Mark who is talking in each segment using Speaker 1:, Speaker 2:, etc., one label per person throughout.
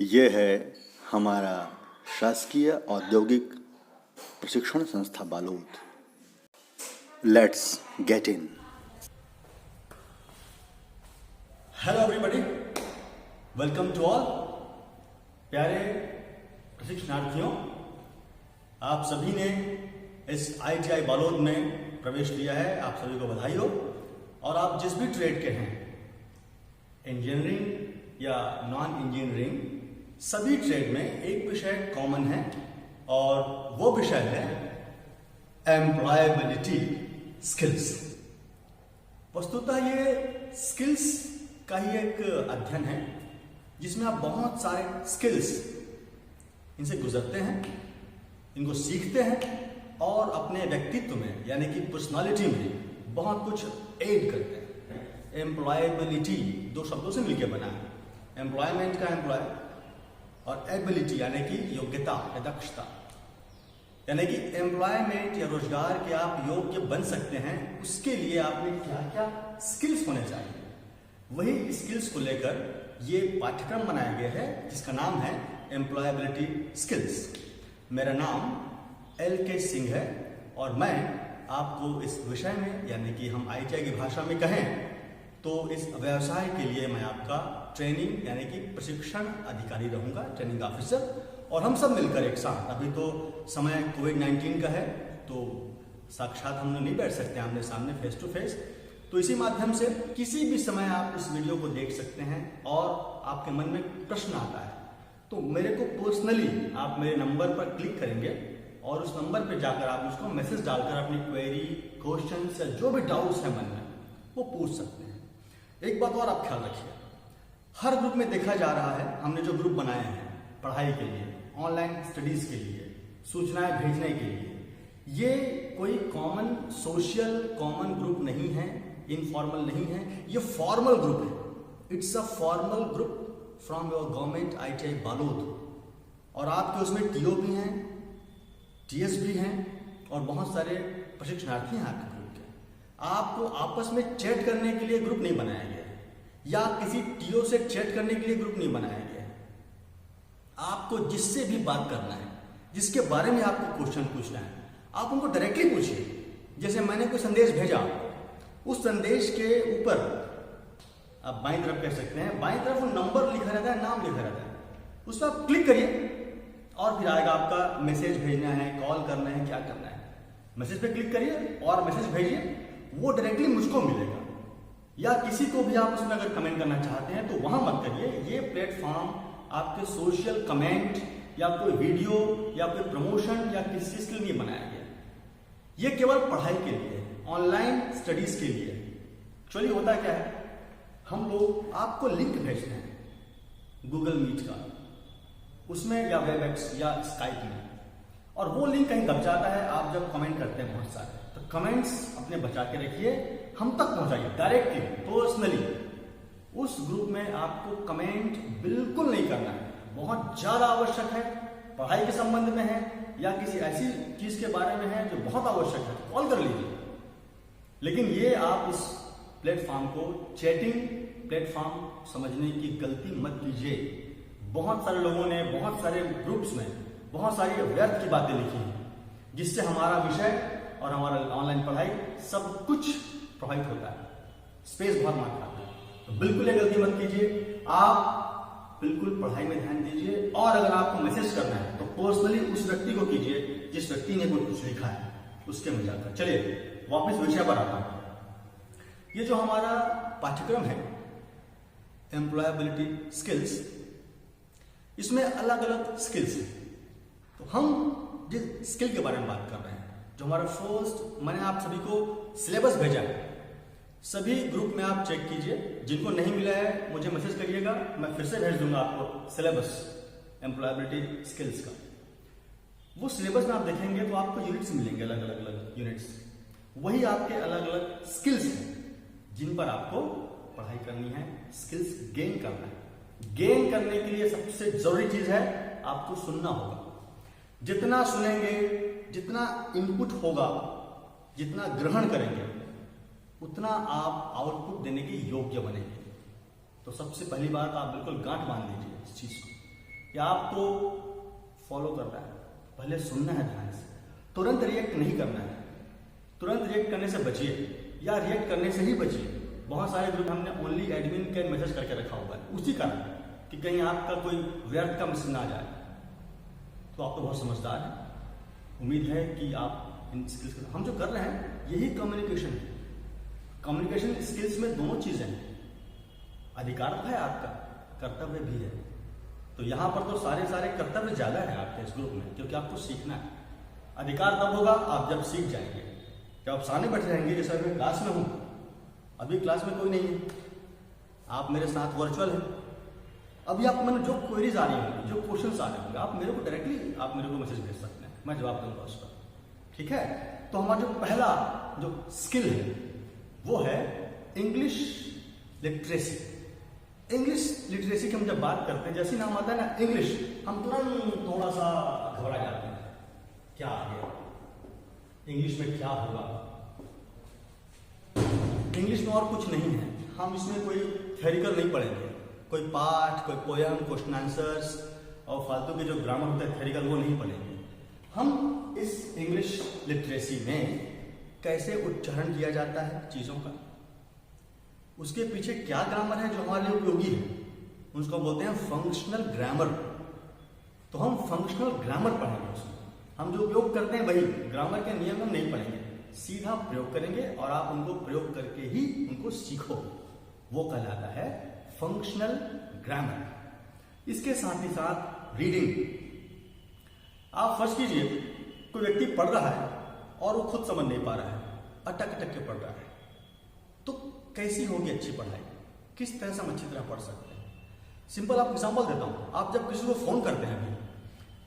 Speaker 1: ये है हमारा शासकीय औद्योगिक प्रशिक्षण संस्था Balod. Let's get in.
Speaker 2: Hello everybody, welcome to all. प्यारे प्रशिक्षणार्थियों, आप सभी ने इस ITI बालोद में प्रवेश लिया है। आप सभी को बधाई हो। और आप जिस भी ट्रेड के हैं, इंजीनियरिंग या नॉन इंजीनियरिंग, सभी ट्रेड में एक विषय कॉमन है और वो विषय है एम्प्लॉयबिलिटी स्किल्स। वस्तुतः ये स्किल्स का ही एक अध्ययन है जिसमें आप बहुत सारे स्किल्स इनसे गुजरते हैं, इनको सीखते हैं और अपने व्यक्तित्व में यानी कि पर्सनालिटी में बहुत कुछ ऐड करते हैं। एम्प्लॉयबिलिटी दो शब्दों से मिलकर बना है, एम्प्लॉयमेंट का एम्प्लॉय और एबिलिटी यानी कि योग्यता या दक्षता। यानी कि एम्प्लॉयमेंट या रोजगार के आप योग्य बन सकते हैं, उसके लिए आप में क्या क्या स्किल्स होने चाहिए। वही स्किल्स को लेकर ये पाठ्यक्रम बनाया गया है जिसका नाम है एम्प्लॉयबिलिटी स्किल्स। मेरा नाम LK सिंह है और मैं आपको इस विषय में यानी कि हम ITI की भाषा में कहें तो इस व्यवसाय के लिए मैं आपका ट्रेनिंग यानी कि प्रशिक्षण अधिकारी रहूंगा, ट्रेनिंग ऑफिसर। और हम सब मिलकर एक साथ, अभी तो समय कोविड-19 का है तो साक्षात हम लोग नहीं बैठ सकते आमने सामने फेस टू फेस, तो इसी माध्यम से किसी भी समय आप इस वीडियो को देख सकते हैं। और आपके मन में प्रश्न आता है तो मेरे को पर्सनली आप मेरे नंबर पर क्लिक करेंगे और उस नंबर पर जाकर आप उसको मैसेज डालकर अपनी क्वेरी, क्वेश्चंस या जो भी डाउट्स है मन में वो पूछ सकते हैं। एक बात और आप ख्याल रखिए, हर ग्रुप में देखा जा रहा है, हमने जो ग्रुप बनाए हैं पढ़ाई के लिए, ऑनलाइन स्टडीज के लिए, सूचनाएं भेजने के लिए, ये कोई कॉमन सोशल कॉमन ग्रुप नहीं है, इनफॉर्मल नहीं है, ये फॉर्मल ग्रुप है। It's a formal group from your government ITI Balod. और आपके उसमें TO भी हैं, TS भी हैं और बहुत सारे प्रशिक्षणार्थी हैं आपके ग्रुप के। आपको आपस में चैट करने के लिए ग्रुप नहीं बनाया गया है या किसी TO से चैट करने के लिए ग्रुप नहीं बनाया गया है। आपको जिससे भी बात करना है, जिसके बारे में आपको क्वेश्चन पूछना है, आप उनको डायरेक्टली पूछिए। जैसे मैंने कोई संदेश भेजा, उस संदेश के ऊपर आप बाईं तरफ कह सकते हैं, बाईं तरफ वो नंबर लिखा रहता है, नाम लिखा रहता है, उस पर आप क्लिक करिए और फिर आएगा आपका मैसेज भेजना है, कॉल करना है, क्या करना है। मैसेज पे क्लिक करिए और मैसेज भेजिए, वो डायरेक्टली मुझको मिलेगा। या किसी को भी आप उसमें अगर कमेंट करना चाहते हैं तो वहां मत करिए। ये प्लेटफॉर्म आपके सोशल कमेंट या कोई वीडियो या कोई प्रमोशन या किसी चीज के लिए नहीं बनाया गया। ये केवल पढ़ाई के लिए, ऑनलाइन स्टडीज के लिए। एक्चुअली होता क्या है, हम लोग आपको लिंक भेजते हैं गूगल मीट का, उसमें या वेबएक्स या स्काइप में, और वो लिंक कहीं दब जाता है। आप जब कमेंट करते हैं बहुत सारे, तो कमेंट्स अपने बचा के रखिए, हम तक पहुंचाइए डायरेक्टली, पर्सनली। उस ग्रुप में आपको कमेंट बिल्कुल नहीं करना है। बहुत ज्यादा आवश्यक है, पढ़ाई के संबंध में है या किसी ऐसी चीज के बारे में है जो बहुत आवश्यक है, तो कॉल कर लीजिए। लेकिन ये आप इस प्लेटफॉर्म को चैटिंग प्लेटफॉर्म समझने की गलती मत कीजिए। बहुत सारे लोगों ने बहुत सारे ग्रुप्स में बहुत सारी व्यर्थ की बातें लिखी हैं जिससे हमारा विषय और हमारा ऑनलाइन पढ़ाई सब कुछ प्रभावित होता है, स्पेस बहुत मार खाता है। तो बिल्कुल ये गलती मत कीजिए, आप बिल्कुल पढ़ाई में ध्यान दीजिए। और अगर आपको मैसेज करना है तो पर्सनली उस व्यक्ति को कीजिए जिस व्यक्ति ने कुछ लिखा है, उसके में जाकर। चलिए वापस विषय पर आता हूं। ये जो हमारा पाठ्यक्रम है एम्प्लॉयबिलिटी स्किल्स, इसमें अलग अलग स्किल्स हैं। तो हम जिस स्किल के बारे में बात कर रहे हैं, जो हमारा फर्स्ट, मैंने आप सभी को सिलेबस भेजा है, सभी ग्रुप में आप चेक कीजिए। जिनको नहीं मिला है मुझे मैसेज करिएगा, मैं फिर से भेज दूंगा आपको सिलेबस एम्प्लॉयबिलिटी स्किल्स का। वो सिलेबस में आप देखेंगे तो आपको यूनिट्स मिलेंगे, अलग अलग यूनिट्स। वही आपके अलग अलग स्किल्स हैं जिन पर आपको पढ़ाई करनी है, स्किल्स गेन करना है। गेन करने के लिए सबसे जरूरी चीज है आपको सुनना होगा। जितना सुनेंगे, जितना इनपुट होगा, जितना ग्रहण करेंगे, उतना आप आउटपुट देने के योग्य बनेंगे। तो सबसे पहली बात आप बिल्कुल गांठ बांध लीजिए इस चीज को। कि आपको फॉलो करना है, पहले सुनना है ध्यान से, तुरंत रिएक्ट नहीं करना है। तुरंत रिएक्ट करने से बचिए या रिएक्ट करने से ही बचिए। बहुत सारे ग्रुप हमने ओनली एडमिन कैन मैसेज करके रखा हुआ है उसी कारण कि कहीं आपका कोई व्यर्थ का मैसेज ना आ जाए। तो आप तो बहुत समझदार हैं, उम्मीद है कि आप इन स्किल्स हम जो कर रहे हैं यही कम्युनिकेशन है। कम्युनिकेशन स्किल्स में दोनों चीजें हैं, अधिकार तो है आपका, कर्तव्य भी है। तो यहाँ पर तो सारे कर्तव्य ज्यादा है आपके इस ग्रुप में, क्योंकि आपको सीखना है। अधिकार तब होगा आप जब सीख जाएंगे। जब आप सामने बैठे रहेंगे, जैसे मैं क्लास में हूँ, अभी क्लास में कोई नहीं है, आप मेरे साथ वर्चुअल हैं, अभी आप मैंने जो क्वेरीज आ रही होंगी, जो क्वेश्चंस आ रहे होंगे, आप मेरे को डायरेक्टली आप मेरे को मैसेज भेज सकते हैं, मैं जवाब दूंगा उस पर। ठीक है, तो हमारा जो पहला जो स्किल है वो है इंग्लिश लिटरेसी। इंग्लिश लिटरेसी की हम जब बात करते हैं, जैसे नाम आता है ना इंग्लिश, हम तुरंत थोड़ा सा घबरा जाते हैं, क्या आ गया इंग्लिश में, क्या होगा। इंग्लिश में और कुछ नहीं है, हम इसमें कोई थ्योरिकल नहीं पढ़ेंगे, कोई पाठ, कोई पोयम, क्वेश्चन आंसर्स और फालतू के जो ग्रामर होता है थ्योरिकल, वो नहीं पढ़ेंगे। हम इस इंग्लिश लिटरेसी में कैसे उच्चारण किया जाता है चीजों का, उसके पीछे क्या ग्रामर है जो हमारे लिए उपयोगी है, उसको बोलते हैं फंक्शनल ग्रामर। तो हम फंक्शनल ग्रामर पढ़ेंगे, उसमें हम जो उपयोग करते हैं वही, ग्रामर के नियम हम नहीं पढ़ेंगे, सीधा प्रयोग करेंगे और आप उनको प्रयोग करके ही उनको सीखो, वो कहलाता है फंक्शनल ग्रामर। इसके साथ ही साथ रीडिंग। आप फर्ज कीजिए कोई व्यक्ति पढ़ रहा है और वो खुद समझ नहीं पा रहा है, अटक अटक के पढ़ रहा है, तो कैसी होगी अच्छी पढ़ाई, किस तरह से हम अच्छी तरह पढ़ सकते हैं। सिंपल आप एग्जांपल देता हूं, आप जब किसी को फोन करते हैं अभी,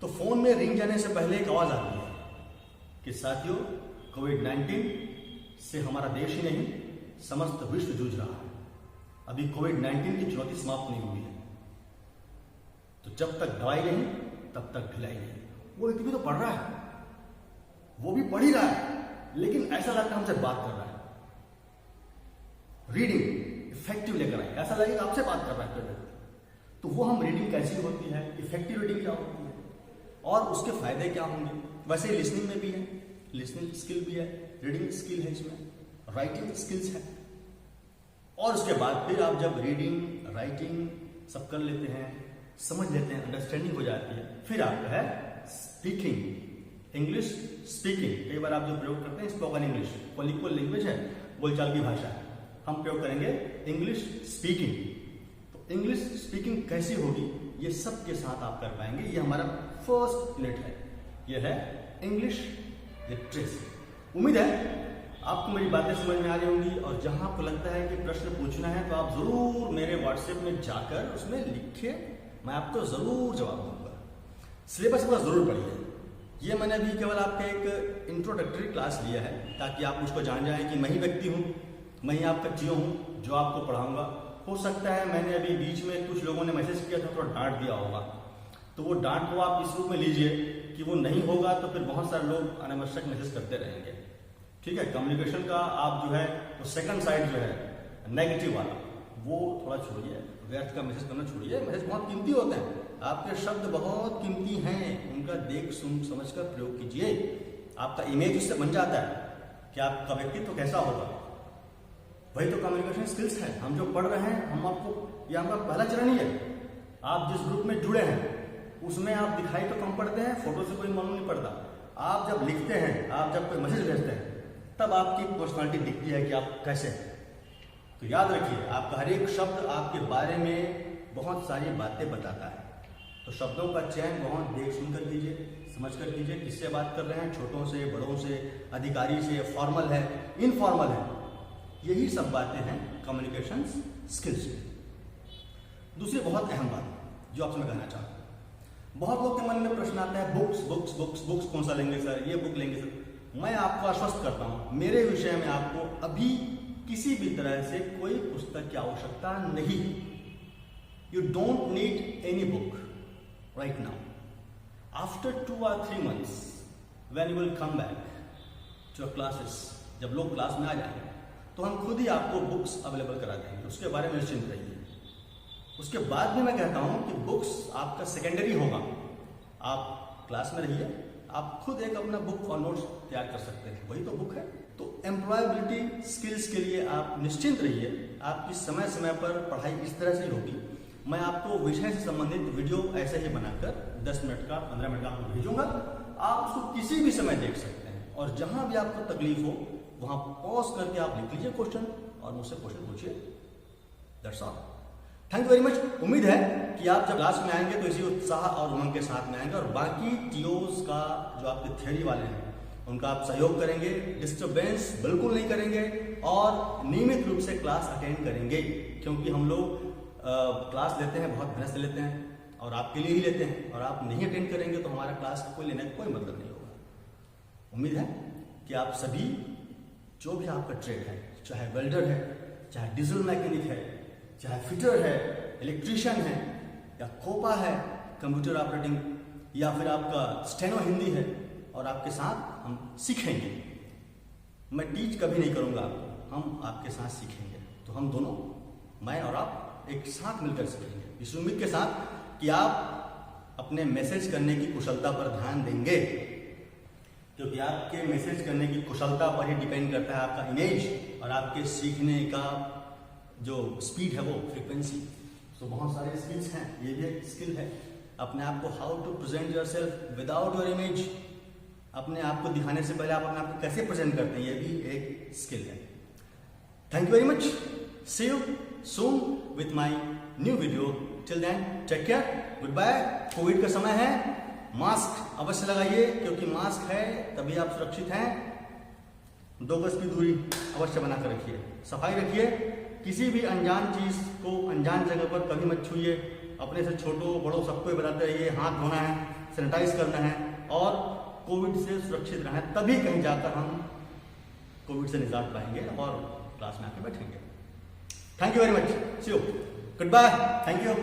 Speaker 2: तो फोन में रिंग जाने से पहले एक आवाज आती है कि साथियों कोविड-19 से हमारा देश ही नहीं समस्त विश्व जूझ रहा है, अभी कोविड-19 की चुनौती समाप्त नहीं हुई है, तो जब तक दवाई नहीं तब तक ढिलाई नहीं। वो व्यक्ति भी तो पढ़ रहा है, वो भी पढ़ ही रहा है, लेकिन ऐसा लगता है हमसे बात कर रहा है। रीडिंग इफेक्टिव लेकर आए, ऐसा लगेगा आपसे बात कर रहा है कोई व्यक्ति। तो वो हम रीडिंग कैसी होती है, इफेक्टिव रीडिंग क्या होती है और उसके फायदे क्या होंगे। वैसे लिसनिंग में भी है, लिसनिंग स्किल भी है, रीडिंग स्किल है, इसमें राइटिंग स्किल्स है। और उसके बाद फिर आप जब रीडिंग राइटिंग सब कर लेते हैं, समझ लेते हैं, अंडरस्टैंडिंग हो जाती है, फिर आपका है स्पीकिंग, इंग्लिश स्पीकिंग। कई बार आप जो प्रयोग करते हैं स्पोकन इंग्लिश, पॉलिटिकल लैंग्वेज है, बोलचाल की भाषा है, हम प्रयोग करेंगे इंग्लिश स्पीकिंग। तो इंग्लिश स्पीकिंग कैसी होगी, ये सब के साथ आप कर पाएंगे। ये हमारा फर्स्ट यूनिट है, ये है इंग्लिश लिटरेसी। उम्मीद है आपको मेरी बातें समझ में आ रही होंगी, और जहां आपको लगता है कि प्रश्न पूछना है तो आप जरूर मेरे व्हाट्सएप में जाकर उसमें लिखिए, मैं आपको जरूर जवाब दूंगा। सिलेबस पूरा जरूर पढ़िए। ये मैंने अभी केवल आपका एक इंट्रोडक्टरी क्लास लिया है ताकि आप मुझको जान जाएं कि मैं ही व्यक्ति हूँ, मैं ही आपका जियो हूँ जो आपको पढ़ाऊंगा। हो सकता है मैंने अभी बीच में कुछ लोगों ने मैसेज किया था, थोड़ा डांट दिया होगा, तो वो डांट को आप इस रूप में लीजिए कि वो नहीं होगा तो फिर बहुत सारे लोग अनावश्यक मैसेज करते रहेंगे। ठीक है, कम्युनिकेशन का आप जो है वो सेकंड साइड जो है नेगेटिव वाला, वो थोड़ा छोड़िए, व्यर्थ का मैसेज करना छोड़िए। मैसेज बहुत कीमती होते हैं, आपके शब्द बहुत कीमती हैं, उनका देख सुन समझ कर प्रयोग कीजिए। आपका इमेज उससे बन जाता है कि आपका व्यक्तित्व कैसा होगा। वही तो कम्युनिकेशन स्किल्स है। हम जो पढ़ रहे हैं, हम आपको, यह हमारा पहला चरण ही है। आप जिस ग्रुप में जुड़े हैं उसमें आप दिखाई तो कम पड़ते हैं, फोटो से कोई मालूम नहीं पड़ता। आप जब लिखते हैं, आप जब कोई मैसेज भेजते हैं, तब आपकी पर्सनालिटी दिखती है कि आप कैसे हैं। तो याद रखिए, आपका हर एक शब्द आपके बारे में बहुत सारी बातें बताता है। तो शब्दों का चयन बहुत देख सुनकर कीजिए, समझ कर कीजिए, किससे बात कर रहे हैं, छोटों से, बड़ों से, अधिकारी से, फॉर्मल है, इनफॉर्मल है, यही सब बातें हैं कम्युनिकेशन स्किल्स में। दूसरी बहुत अहम बात जो आपसे मैं कहना चाहता हूँ, बहुत लोग के मन में प्रश्न आता है, बुक्स बुक्स बुक्स बुक्स कौन सा लेंगे सर, ये बुक लेंगे सर। मैं आपको आश्वस्त करता हूँ, मेरे विषय में आपको अभी किसी भी तरह से कोई पुस्तक की आवश्यकता नहीं। You don't need any book right now. After 2 or 3 months, when you will come back to your classes, जब लोग क्लास में आ जाएंगे तो हम खुद ही आपको बुक्स अवेलेबल करा देंगे, उसके बारे में निश्चिंत रहिए। उसके बाद भी मैं कहता हूं कि बुक्स आपका सेकेंडरी होगा। आप क्लास में रहिए, आप खुद एक अपना बुक और नोट्स तैयार कर सकते हैं, वही तो बुक है। तो एम्प्लॉयबिलिटी स्किल्स के लिए आप निश्चिंत रहिए, आपकी समय समय पर पढ़ाई इस तरह से होगी। मैं आपको विषय से संबंधित वीडियो ऐसे ही बनाकर 10 मिनट का 15 मिनट का आपको भेजूंगा, आप उसको किसी भी समय देख सकते हैं और जहां भी आपको तकलीफ हो वहां पॉज करके आप लिख लीजिए क्वेश्चन और मुझसे क्वेश्चन पूछिए। That's all. Thank you very much. उम्मीद है कि आप जब क्लास में आएंगे तो इसी उत्साह और उमंग के साथ में आएंगे और बाकी टीओज का जो आपके थ्योरी वाले हैं उनका आप सहयोग करेंगे, डिस्टर्बेंस बिल्कुल नहीं करेंगे और नियमित रूप से क्लास अटेंड करेंगे, क्योंकि हम लोग क्लास लेते हैं, बहुत मेहनत से लेते हैं और आपके लिए ही लेते हैं, और आप नहीं अटेंड करेंगे तो हमारा क्लास कोई लेने का कोई मतलब नहीं होगा। उम्मीद है कि आप सभी जो भी आपका ट्रेड है, चाहे वेल्डर है, चाहे डीजल मैकेनिक है, चाहे फिटर है, इलेक्ट्रीशियन है या खोपा है, कंप्यूटर ऑपरेटिंग या फिर आपका स्टेनो हिंदी है, और आपके साथ हम सीखेंगे। मैं टीच कभी नहीं करूंगा आपको, हम आपके साथ सीखेंगे। तो हम दोनों, मैं और आप, एक साथ मिलकर सीखेंगे, इस उम्मीद के साथ कि आप अपने मैसेज करने की कुशलता पर ध्यान देंगे, क्योंकि आपके मैसेज करने की कुशलता पर ही डिपेंड करता है आपका इमेज और आपके सीखने का जो स्पीड है, वो फ्रीक्वेंसी। तो बहुत सारे स्किल्स हैं, ये भी एक स्किल है। अपने आप को how to present yourself without your image, अपने आप को दिखाने से पहले आप अपने आप को कैसे प्रेजेंट करते हैं, ये भी एक स्किल है। Thank you very much. See you soon with my new video. Till then take care, goodbye. Covid का समय है, मास्क अवश्य लगाइए, क्योंकि मास्क है तभी आप सुरक्षित हैं। 2 गज की दूरी अवश्य बनाकर रखिए, सफाई रखिए, किसी भी अनजान चीज को अनजान जगह पर कभी मत छूइए। अपने से छोटों बड़ों सबको बताते रहिए, हाथ धोना है, सैनिटाइज करना है और कोविड से सुरक्षित रहना है, तभी कहीं जाकर हम कोविड से निजात पाएंगे और क्लास में आके बैठेंगे। Thank you very much. See you, goodbye, thank you.